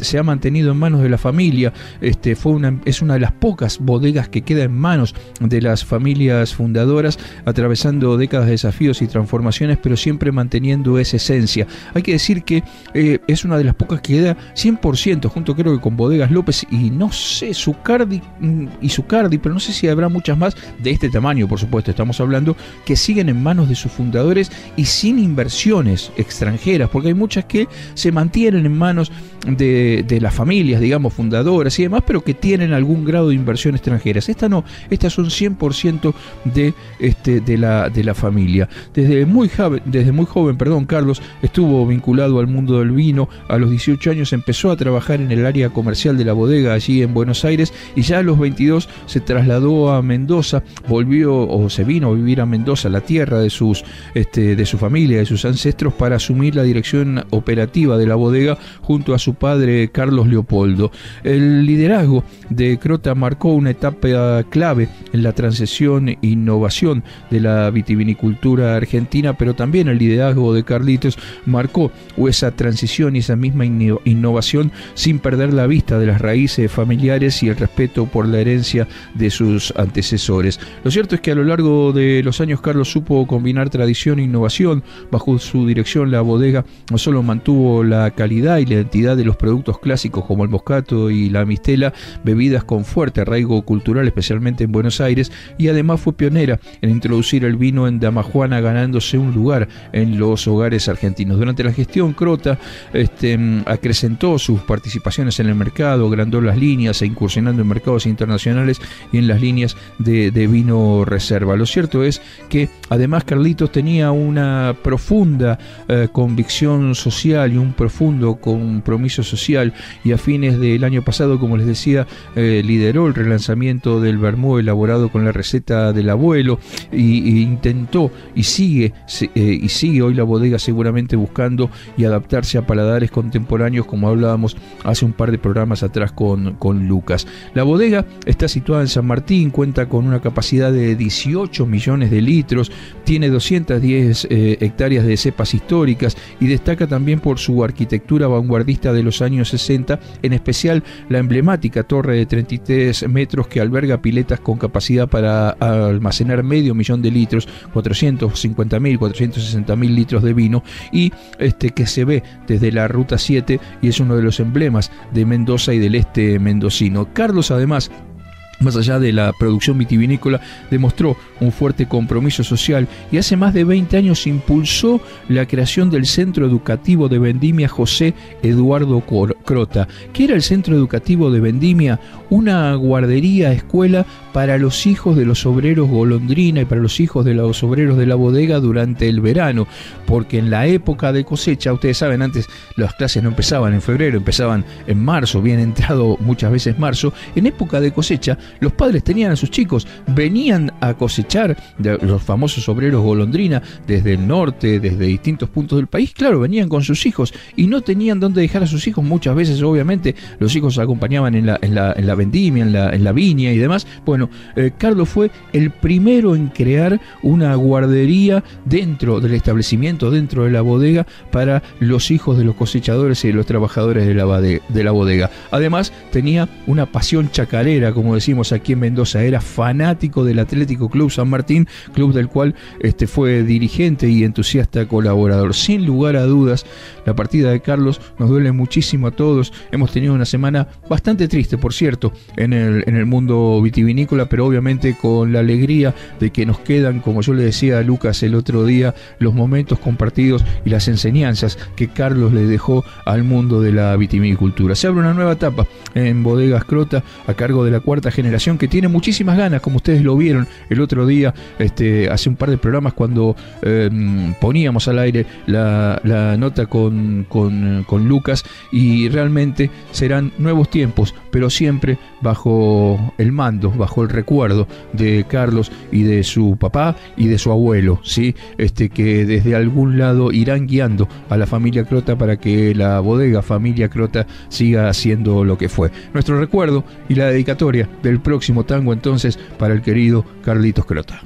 se ha mantenido en manos de la familia. Es una de las pocas bodegas que queda en manos de las familias fundadoras, atravesando décadas de desafíos y transformaciones, pero siempre manteniendo esa esencia. Hay que decir que es una de las pocas que queda 100%, junto creo que con Bodegas López y no sé, Zucardi, pero no sé si habrá muchas más de este tamaño, por supuesto, estamos hablando, que siguen en manos de sus fundadores y sin inversiones extranjeras, porque hay muchas que se mantienen en manos de las familias, digamos, fundadoras y demás, pero que tienen algún grado de inversión extranjeras. Estas no, estas son 100% de la familia. Desde muy joven, Carlos estuvo vinculado al mundo del vino. A los 18 años empezó a trabajar en el área comercial de la bodega allí en Buenos Aires y ya a los 22 se trasladó a Mendoza, se vino a vivir a Mendoza, la tierra de su familia, de sus ancestros, para asumir la dirección operativa de la bodega junto a su padre Carlos Leopoldo. El liderazgo de Crota marcó una etapa clave en la transición e innovación evolución de la vitivinicultura argentina, pero también el liderazgo de Carlitos marcó esa transición y esa misma innovación sin perder la vista de las raíces familiares y el respeto por la herencia de sus antecesores. Lo cierto es que a lo largo de los años Carlos supo combinar tradición e innovación. Bajo su dirección la bodega no solo mantuvo la calidad y la identidad de los productos clásicos como el Moscato y la Mistela, bebidas con fuerte arraigo cultural, especialmente en Buenos Aires, y además fue pionera en introducir el vino en Damajuana, ganándose un lugar en los hogares argentinos. Durante la gestión Crota acrecentó sus participaciones en el mercado, agrandó las líneas e incursionando en mercados internacionales y en las líneas de vino reserva. Lo cierto es que además Carlitos tenía una profunda convicción social y un profundo compromiso social, y a fines del año pasado, como les decía, lideró el relanzamiento del vermú elaborado con la receta del abuelo y intentó y sigue hoy la bodega seguramente buscando y adaptarse a paladares contemporáneos, como hablábamos hace un par de programas atrás con Lucas. La bodega está situada en San Martín, cuenta con una capacidad de 18 millones de litros, tiene 210 hectáreas de cepas históricas y destaca también por su arquitectura vanguardista de los años 60, en especial la emblemática torre de 33 metros que alberga piletas con capacidad para almacenar 500.000 de litros, 450.000, 460.000 litros de vino, y que se ve desde la Ruta 7 y es uno de los emblemas de Mendoza y del este mendocino. Carlos, además, más allá de la producción vitivinícola, demostró un fuerte compromiso social y hace más de 20 años impulsó la creación del Centro Educativo de Vendimia José Eduardo Crota. ¿Qué era el Centro Educativo de Vendimia? Una guardería escuela para los hijos de los obreros golondrina y para los hijos de los obreros de la bodega durante el verano, porque en la época de cosecha, ustedes saben, antes las clases no empezaban en febrero, empezaban en marzo, bien entrado muchas veces marzo. En época de cosecha los padres tenían a sus chicos, venían a cosechar, de los famosos obreros golondrina, desde el norte, desde distintos puntos del país, claro, venían con sus hijos y no tenían dónde dejar a sus hijos. Muchas veces, obviamente, los hijos acompañaban en la vendimia, en la viña y demás. Bueno, Carlos fue el primero en crear una guardería dentro del establecimiento, dentro de la bodega, para los hijos de los cosechadores y de los trabajadores de la bodega. Además, tenía una pasión chacarera, como decimos aquí en Mendoza. Era fanático del Atlético Club San Martín, club del cual fue dirigente y entusiasta colaborador. Sin lugar a dudas, la partida de Carlos nos duele muchísimo a todos. Hemos tenido una semana bastante triste, por cierto, en el mundo vitivinícola, pero obviamente con la alegría de que nos quedan, como yo le decía a Lucas el otro día, los momentos compartidos y las enseñanzas que Carlos le dejó al mundo de la vitivinicultura. Se abre una nueva etapa en Bodegas Crota a cargo de la cuarta generación, que tiene muchísimas ganas, como ustedes lo vieron el otro día, hace un par de programas cuando poníamos al aire la nota con Lucas, y realmente serán nuevos tiempos, pero siempre bajo el mando, bajo el recuerdo de Carlos y de su papá y de su abuelo, ¿sí? Que desde algún lado irán guiando a la familia Crota para que la bodega familia Crota siga siendo lo que fue. Nuestro recuerdo y la dedicatoria del próximo tango, entonces, para el querido Carlitos Crota.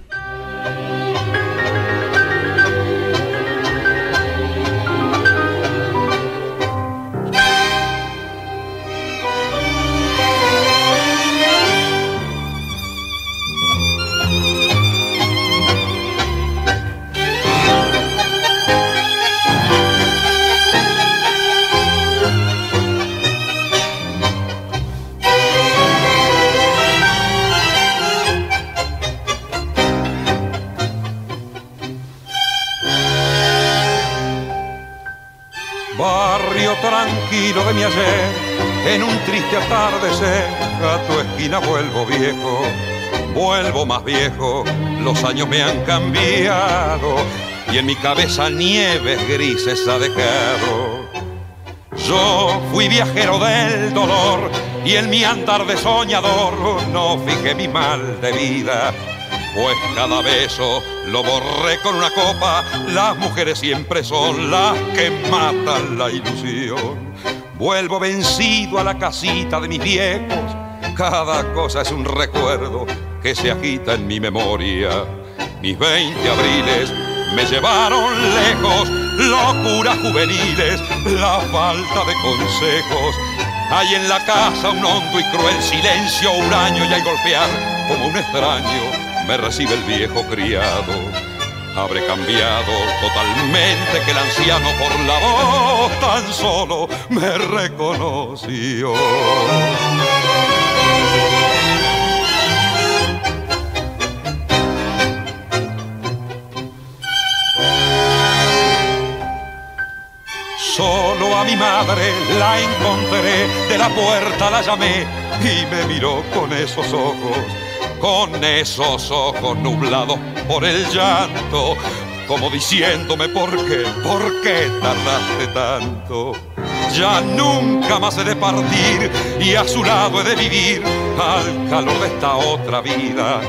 Tranquilo de mi ayer, en un triste atardecer, a tu esquina vuelvo viejo, vuelvo más viejo, los años me han cambiado y en mi cabeza nieves grises ha dejado. Yo fui viajero del dolor y en mi andar de soñador no fijé mi mal de vida, pues cada beso lo borré con una copa. Las mujeres siempre son las que matan la ilusión. Vuelvo vencido a la casita de mis viejos, cada cosa es un recuerdo que se agita en mi memoria. Mis 20 abriles me llevaron lejos, locuras juveniles, la falta de consejos. Hay en la casa un hondo y cruel silencio, huraño, y al golpear como un extraño me recibe el viejo criado. Habré cambiado totalmente, que el anciano por la voz tan solo me reconoció. Solo a mi madre la encontré, de la puerta la llamé y me miró con esos ojos nublados por el llanto, como diciéndome ¿por qué tardaste tanto? Ya nunca más he de partir y a su lado he de vivir al calor de esta otra vida.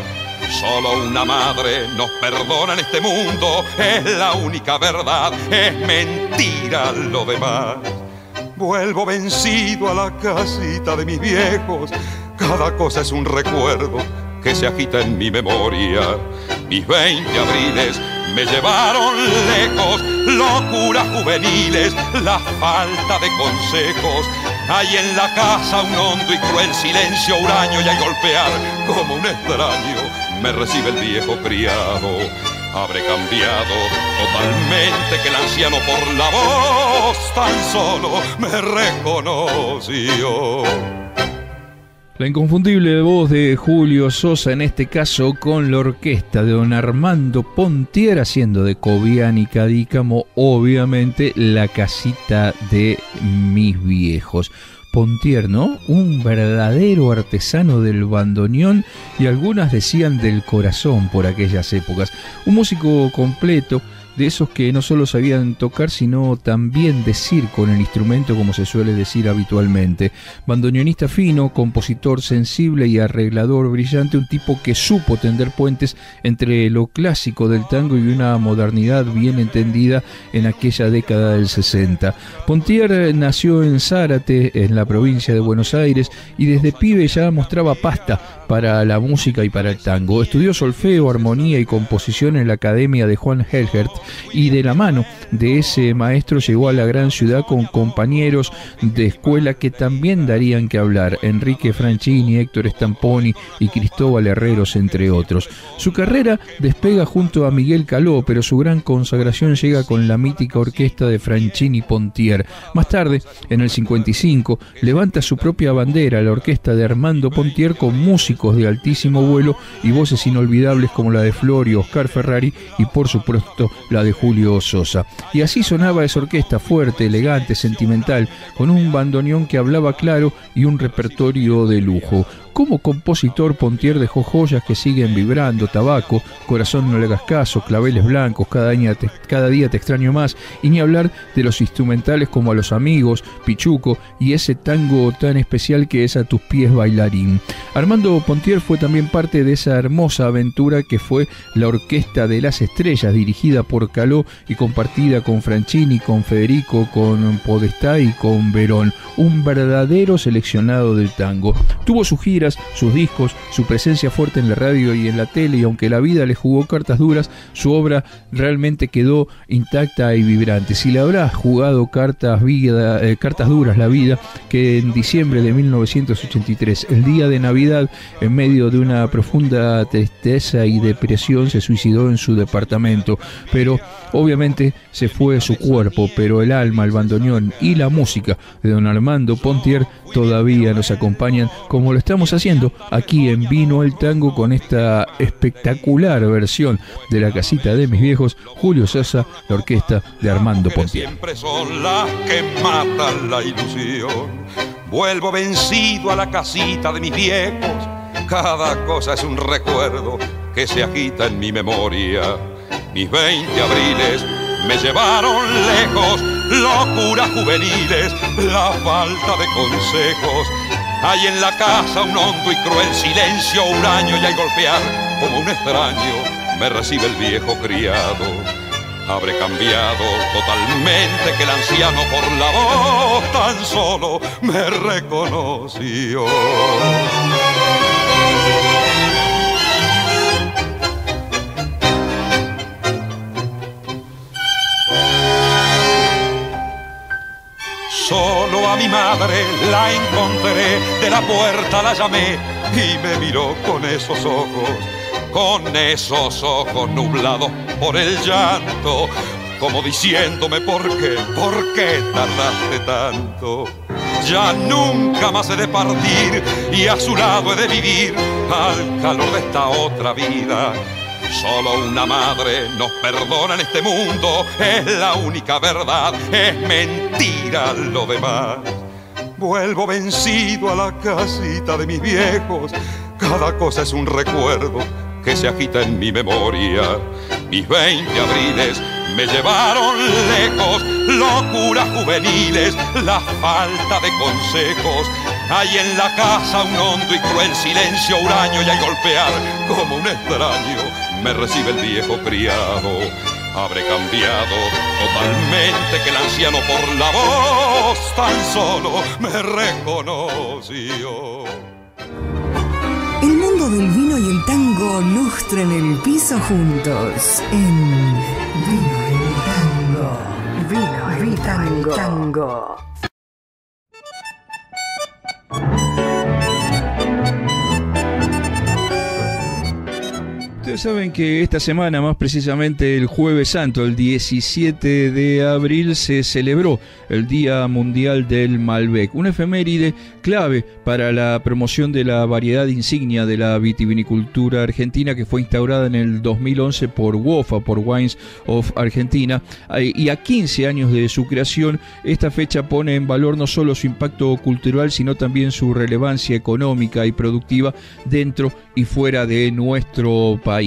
Solo una madre nos perdona en este mundo, es la única verdad, es mentira lo demás. Vuelvo vencido a la casita de mis viejos, cada cosa es un recuerdo que se agita en mi memoria. Mis 20 abriles me llevaron lejos, locuras juveniles, la falta de consejos. Hay en la casa un hondo y cruel silencio, huraño, y al golpear como un extraño me recibe el viejo criado. Habré cambiado totalmente, que el anciano por la voz tan solo me reconoció.
La inconfundible voz de Julio Sosa, en este caso con la orquesta de don Armando Pontier, haciendo de Cobian y Cadícamo, obviamente, la casita de mis viejos. Pontier, ¿no? Un verdadero artesano del bandoneón y algunas decían del corazón por aquellas épocas. Un músico completo, de esos que no solo sabían tocar, sino también decir con el instrumento, como se suele decir habitualmente. Bandoneonista fino, compositor sensible y arreglador brillante, un tipo que supo tender puentes entre lo clásico del tango y una modernidad bien entendida en aquella década del 60. Pontier nació en Zárate, en la provincia de Buenos Aires, y desde pibe ya mostraba pasta para la música y para el tango. Estudió solfeo, armonía y composición en la Academia de Juan Helgert, y de la mano de ese maestro llegó a la gran ciudad con compañeros de escuela que también darían que hablar: Enrique Franchini, Héctor Stamponi y Cristóbal Herreros, entre otros. Su carrera despega junto a Miguel Caló, pero su gran consagración llega con la mítica orquesta de Franchini Pontier. Más tarde, en el 55, levanta su propia bandera, la orquesta de Armando Pontier, con músicos de altísimo vuelo y voces inolvidables como la de Florio, Oscar Ferrari y por supuesto la de Julio Sosa. Y así sonaba esa orquesta, fuerte, elegante, sentimental, con un bandoneón que hablaba claro y un repertorio de lujo. Como compositor, Pontier dejó joyas que siguen vibrando: Tabaco, Corazón no le hagas caso, Claveles blancos, Cada día te extraño más, y ni hablar de los instrumentales como A los amigos, Pichuco y ese tango tan especial que es A tus pies bailarín. Armando Pontier fue también parte de esa hermosa aventura que fue la Orquesta de las Estrellas, dirigida por Caló y compartida con Franchini, con Federico, con Podestá y con Verón. Un verdadero seleccionado del tango. Tuvo sus giras, sus discos, su presencia fuerte en la radio y en la tele, y aunque la vida le jugó cartas duras, su obra realmente quedó intacta y vibrante. Si le habrá jugado cartas duras la vida, que en diciembre de 1983, el día de Navidad, en medio de una profunda tristeza y depresión, se suicidó en su departamento. Pero obviamente se fue su cuerpo, pero el alma, el bandoneón y la música de don Armando Pontier todavía nos acompañan, como lo estamos haciendo aquí en Vino el Tango, con esta espectacular versión de la casita de mis viejos, Julio Sosa, la orquesta de Armando Pontier.
Siempre son las que matan la ilusión. Vuelvo vencido a la casita de mis viejos, cada cosa es un recuerdo que se agita en mi memoria. Mis 20 abriles me llevaron lejos, locuras juveniles, la falta de consejos. Hay en la casa un hondo y cruel silencio, huraño, y al golpear como un extraño me recibe el viejo criado. Habré cambiado totalmente, que el anciano por la voz tan solo me reconoció. solo a mi madre la encontré, de la puerta la llamé y me miró con esos ojos nublados por el llanto, como diciéndome ¿por qué tardaste tanto? Ya nunca más he de partir y a su lado he de vivir al calor de esta otra vida. Solo una madre nos perdona en este mundo, es la única verdad, es mentira lo demás. Vuelvo vencido a la casita de mis viejos, cada cosa es un recuerdo que se agita en mi memoria. Mis 20 abriles me llevaron lejos, locuras juveniles, la falta de consejos. Hay en la casa un hondo y cruel silencio huraño y al golpear como un extraño me recibe el viejo criado. Habré cambiado totalmente que el anciano por la voz tan solo me reconoció.
El mundo del vino y el tango lustran el piso juntos en Vino y Tango.
Ustedes saben que esta semana, más precisamente el Jueves Santo, el 17 de abril, se celebró el Día Mundial del Malbec, una efeméride clave para la promoción de la variedad insignia de la vitivinicultura argentina, que fue instaurada en el 2011 por WOFA, por Wines of Argentina, y a 15 años de su creación. Esta fecha pone en valor no solo su impacto cultural, sino también su relevancia económica y productiva dentro y fuera de nuestro país.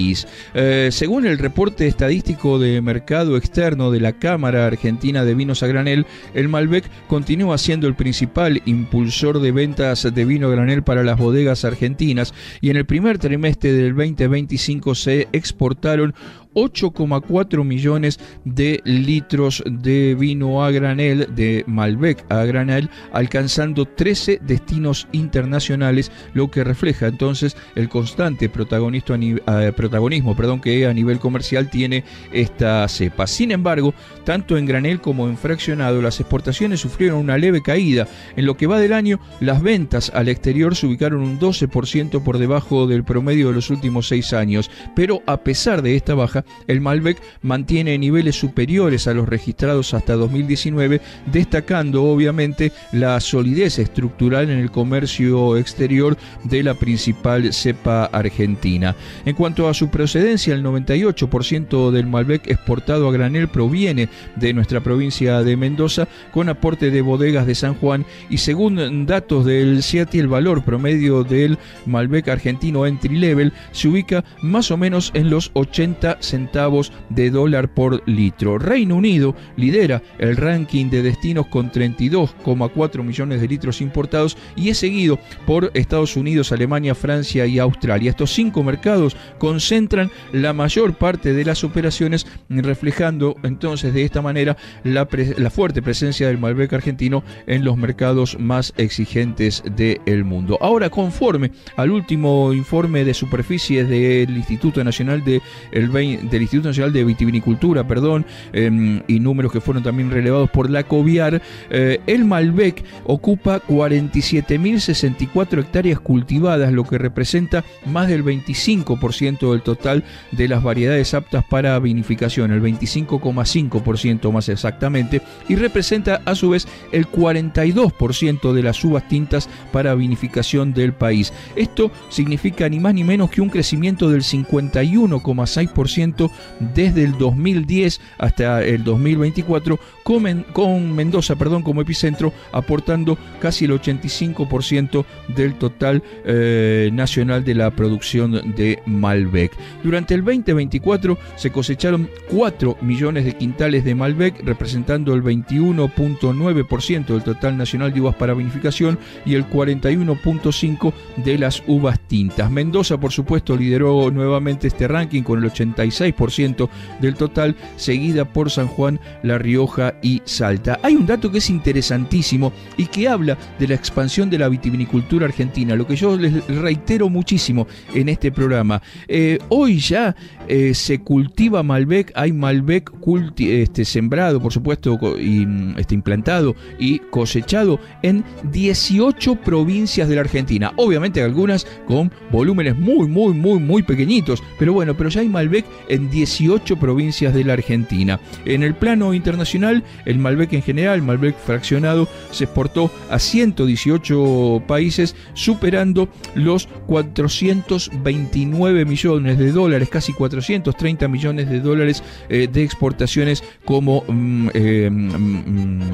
Según el reporte estadístico de mercado externo de la Cámara Argentina de Vinos a Granel, el Malbec continúa siendo el principal impulsor de ventas de vino a granel para las bodegas argentinas, y en el primer trimestre del 2025 se exportaron 8,4 millones de litros de vino a granel, de Malbec a granel, alcanzando 13 destinos internacionales, lo que refleja entonces el constante protagonismo que a nivel comercial tiene esta cepa. Sin embargo, tanto en granel como en fraccionado, las exportaciones sufrieron una leve caída. En lo que va del año, las ventas al exterior se ubicaron un 12% por debajo del promedio de los últimos 6 años, pero a pesar de esta baja, el Malbec mantiene niveles superiores a los registrados hasta 2019, destacando obviamente la solidez estructural en el comercio exterior de la principal cepa argentina. En cuanto a su procedencia, el 98% del Malbec exportado a granel proviene de nuestra provincia de Mendoza, con aporte de bodegas de San Juan, y según datos del CIATI, el valor promedio del Malbec argentino entry level se ubica más o menos en los 80 centavos de dólar por litro. Reino Unido lidera el ranking de destinos con 32,4 millones de litros importados y es seguido por Estados Unidos, Alemania, Francia y Australia. Estos 5 mercados concentran la mayor parte de las operaciones, reflejando entonces de esta manera la fuerte presencia del Malbec argentino en los mercados más exigentes del mundo. Ahora, conforme al último informe de superficies del Instituto Nacional de Vitivinicultura, y números que fueron también relevados por la COVIAR, el Malbec ocupa 47.064 hectáreas cultivadas, lo que representa más del 25% del total de las variedades aptas para vinificación, el 25,5% más exactamente, y representa a su vez el 42% de las uvas tintas para vinificación del país. Esto significa ni más ni menos que un crecimiento del 51,6% desde el 2010 hasta el 2024, con Mendoza como epicentro, aportando casi el 85% del total nacional de la producción de Malbec. Durante el 2024 se cosecharon 4 millones de quintales de Malbec, representando el 21,9% del total nacional de uvas para vinificación y el 41,5% de las uvas tintas. Mendoza, por supuesto, lideró nuevamente este ranking con el 86 56% del total, seguida por San Juan, La Rioja y Salta. Hay un dato que es interesantísimo y que habla de la expansión de la vitivinicultura argentina, lo que yo les reitero muchísimo en este programa. Hoy ya se cultiva Malbec, hay Malbec sembrado, por supuesto, y implantado y cosechado en 18 provincias de la Argentina. Obviamente algunas con volúmenes muy pequeñitos, pero bueno, pero ya hay Malbec en 18 provincias de la Argentina. En el plano internacional, el Malbec en general, Malbec fraccionado, se exportó a 118 países, superando los 429 millones de dólares, casi 430 millones de dólares de exportaciones como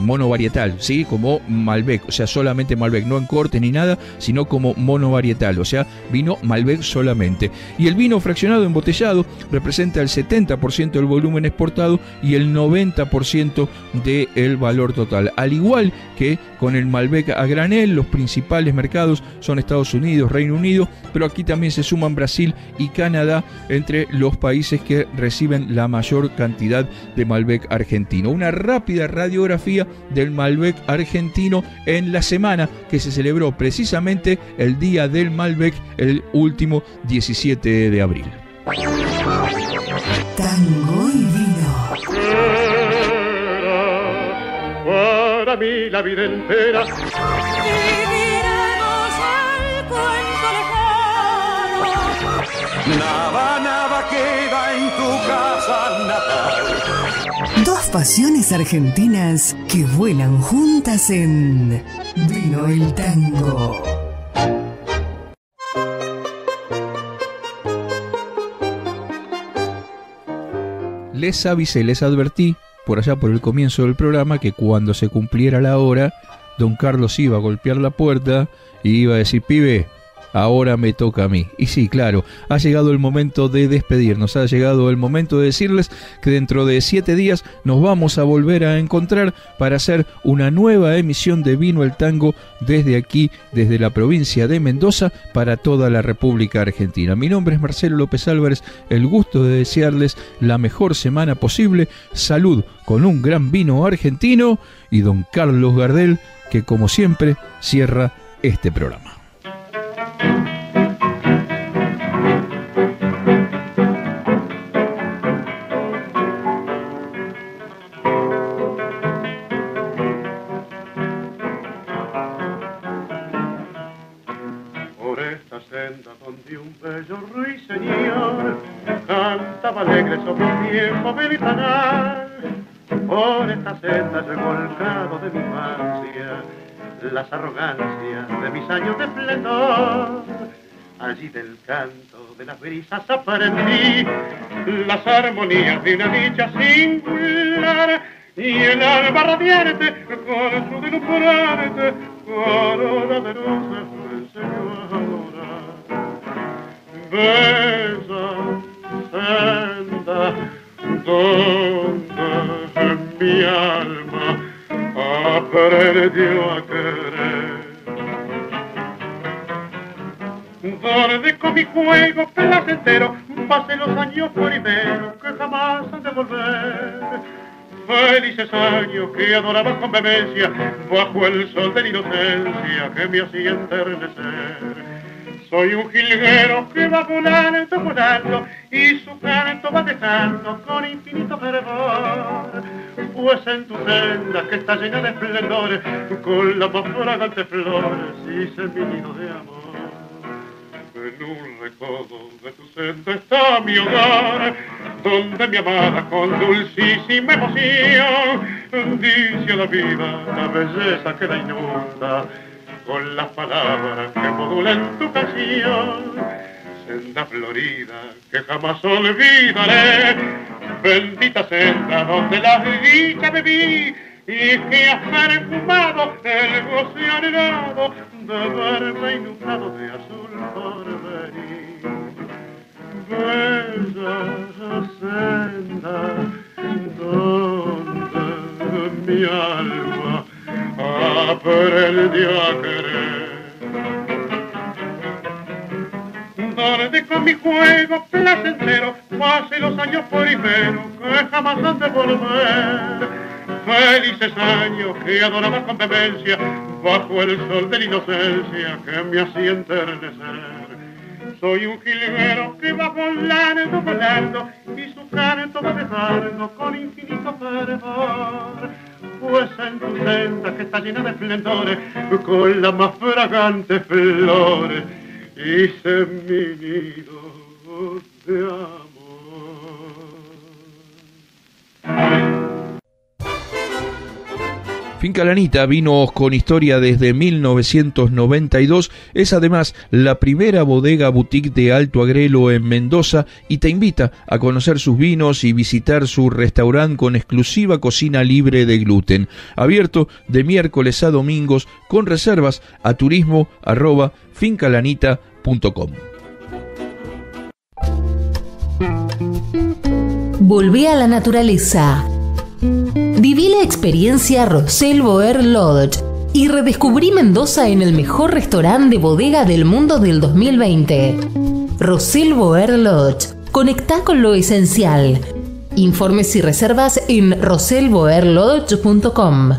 monovarietal, ¿sí? Como Malbec, o sea, solamente Malbec, no en corte ni nada, sino como monovarietal, o sea, vino Malbec solamente. Y el vino fraccionado embotellado representa el 70% del volumen exportado y el 90% del valor total. Al igual que con el Malbec a granel, los principales mercados son Estados Unidos, Reino Unido, pero aquí también se suman Brasil y Canadá entre los países que reciben la mayor cantidad de Malbec argentino. Una rápida radiografía del Malbec argentino en la semana que se celebró precisamente el Día del Malbec, el último 17 de abril.
Tango y vino.
Para mí la vida entera
Viviremos el cuento lejano.
Nada queda en tu casa natal.
Dos pasiones argentinas que vuelan juntas en Vino el Tango.
Les avisé, les advertí por allá por el comienzo del programa que cuando se cumpliera la hora, don Carlos iba a golpear la puerta y iba a decir: pibe, ahora me toca a mí. Y sí, claro, ha llegado el momento de despedirnos, ha llegado el momento de decirles que dentro de 7 días nos vamos a volver a encontrar para hacer una nueva emisión de Vino el Tango desde aquí, desde la provincia de Mendoza, para toda la República Argentina. Mi nombre es Marcelo López Álvarez, el gusto de desearles la mejor semana posible, salud con un gran vino argentino y don Carlos Gardel, que como siempre cierra este programa.
Donde un bello ruiseñor cantaba alegre sobre un viejo ventanal. Por esta senda yo he volcado de mi infancia las arrogancias de mis años de esplendor. Allí del canto de las brisas aprendí las armonías de una dicha singular, y el alba radiante con su deslumbrante corona de rosas me enseñó a adorar. Bella senda donde mi alma aprendió a querer, donde con mi juego placentero pasé los años primeros que jamás han de volver. Felices años que adoraba con vehemencia bajo el sol de la inocencia que me hacía enternecer. Soy un jilguero que va volando, y su canto va dejando con infinito fervor. Pues en tu senda que está llena de esplendores, con las más fragantes flores hice mi nido de amor. En un recodo de tu senda está mi hogar, donde mi amada con dulcísima emoción dice a la vida la belleza que la inunda con las palabras que modulan tu canción. Senda florida que jamás olvidaré, bendita senda donde la dicha bebí y que has perfumado el goce anhelado de verme inundado de azul porvenir. Bella senda donde mi alma aprendió a querer, donde con mi juego placentero Pase los años primeros que jamás han de volver. Felices años que adoraba con vehemencia bajo el sol de la inocencia que me hacía enternecer. Soy un jilguero que va volando y su canto va dejando con infinito fervor. Pues en tu senda que está llena de esplendores, con las más fragantes flores, hice mi nido de amor.
Finca La Anita, vinos con historia desde 1992, es además la primera bodega boutique de Alto Agrelo en Mendoza y te invita a conocer sus vinos y visitar su restaurante con exclusiva cocina libre de gluten, abierto de miércoles a domingos con reservas a turismo@fincalanita.com.
Volvé a la naturaleza. Viví la experiencia Rosell Boer Lodge y redescubrí Mendoza en el mejor restaurante de bodega del mundo del 2020. Rosell Boer Lodge. Conectá con lo esencial. Informes y reservas en rosellboerlodge.com.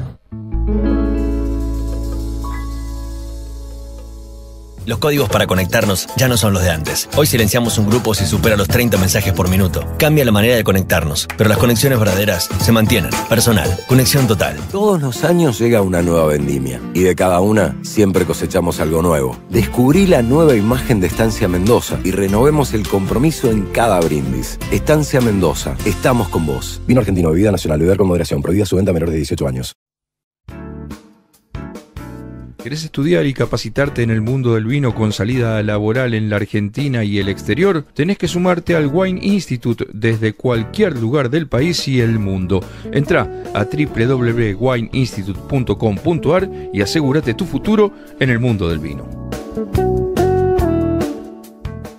Los códigos para conectarnos ya no son los de antes. Hoy silenciamos un grupo si supera los 30 mensajes por minuto. Cambia la manera de conectarnos, pero las conexiones verdaderas se mantienen. Personal, conexión total.
Todos los años llega una nueva vendimia y de cada una siempre cosechamos algo nuevo. Descubrí la nueva imagen de Estancia Mendoza y renovemos el compromiso en cada brindis. Estancia Mendoza, estamos con vos. Vino argentino, bebida nacional, beber con moderación, prohibida su venta a menores de 18 años.
¿Querés estudiar y capacitarte en el mundo del vino con salida laboral en la Argentina y el exterior? Tenés que sumarte al Wine Institute desde cualquier lugar del país y el mundo. Entrá a www.wineinstitute.com.ar y asegúrate tu futuro en el mundo del vino.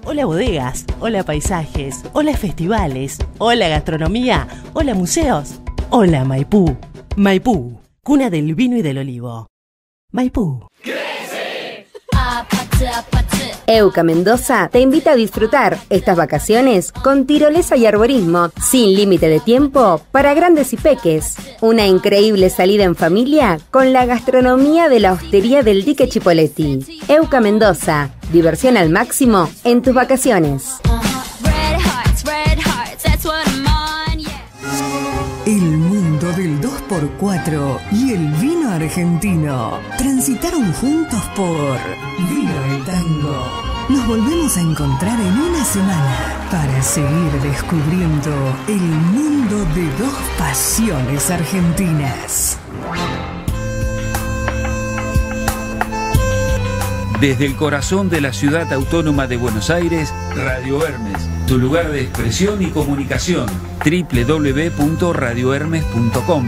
Hola bodegas, hola paisajes, hola festivales, hola gastronomía, hola museos, hola Maipú. Maipú, cuna del vino y del olivo. Maipú.
Euca Mendoza te invita a disfrutar estas vacaciones con tirolesa y arborismo sin límite de tiempo para grandes y peques. Una increíble salida en familia con la gastronomía de la hostería del Dique Chipoletti. Euca Mendoza, diversión al máximo en tus vacaciones.
El mundo del 2x4 y el vino argentino transitaron juntos por Vino el Tango. Nos volvemos a encontrar en una semana para seguir descubriendo el mundo de dos pasiones argentinas.
Desde el corazón de la ciudad autónoma de Buenos Aires, Radio Hermes, tu lugar de expresión y comunicación. www.radiohermes.com